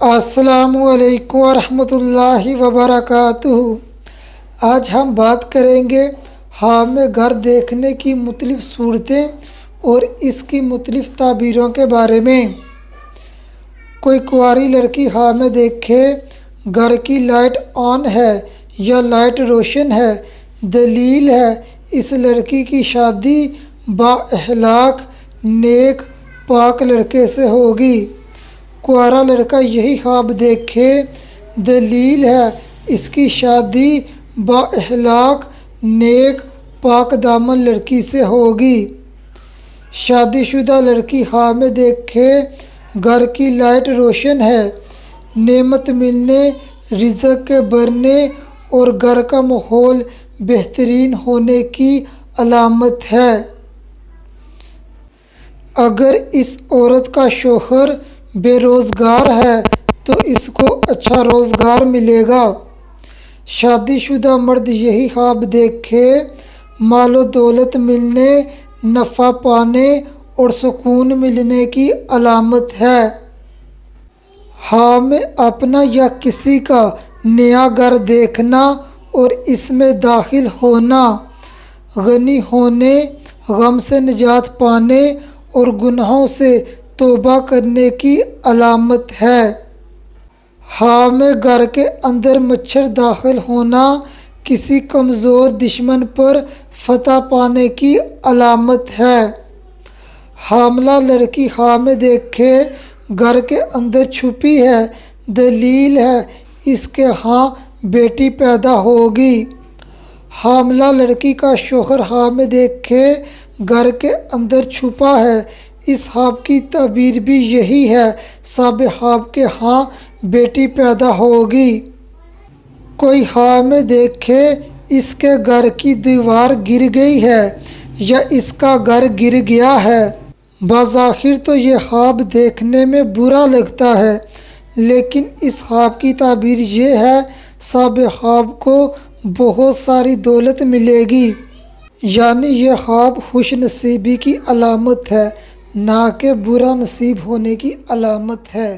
السلام علیکم ورحمۃ اللہ وبرکاتہ۔ آج ہم بات کریں گے خواب میں گھر دیکھنے کی مختلف صورتیں اور اس کی مختلف تعبیروں کے بارے میں۔ کوئی کنواری لڑکی خواب میں دیکھے گھر کی لائٹ آن ہے یا لائٹ روشن ہے، دلیل ہے اس لڑکی کی شادی با اخلاق نیک پاک لڑکے سے ہوگی۔ کنوارا لڑکا یہی خواب دیکھے، دلیل ہے اس کی شادی با اخلاق نیک پاک دامن لڑکی سے ہوگی۔ شادی شدہ لڑکی خواب میں دیکھے گھر کی لائٹ روشن ہے، نعمت ملنے، رزق کے بڑھنے اور گھر کا ماحول بہترین ہونے کی علامت ہے۔ اگر اس عورت کا شوہر بے روزگار ہے تو اس کو اچھا روزگار ملے گا۔ شادی شدہ مرد یہی خواب دیکھے مال و دولت ملنے، نفع پانے اور سکون ملنے کی علامت ہے۔ خواب میں اپنا یا کسی کا نیا گھر دیکھنا اور اس میں داخل ہونا غنی ہونے، غم سے نجات پانے اور گناہوں سے توبہ کرنے کی علامت ہے۔ خواب میں گھر کے اندر مچھر داخل ہونا کسی کمزور دشمن پر فتح پانے کی علامت ہے۔ حاملہ لڑکی خواب میں دیکھے گھر کے اندر چھپی ہے، دلیل ہے اس کے ہاں بیٹی پیدا ہوگی۔ حاملہ لڑکی کا شوہر خواب میں دیکھے گھر کے اندر چھپا ہے، اس خواب کی تعبیر بھی یہی ہے، صاحب خواب کے ہاں بیٹی پیدا ہوگی۔ کوئی خواب میں دیکھے اس کے گھر کی دیوار گر گئی ہے یا اس کا گھر گر گیا ہے۔ بظاہر تو یہ خواب دیکھنے میں برا لگتا ہے، لیکن اس خواب کی تعبیر یہ ہے، صاحب خواب کو بہت ساری دولت ملے گی، یعنی یہ خواب خوش نصیبی کی علامت ہے، نہ کہ برا نصیب ہونے کی علامت ہے۔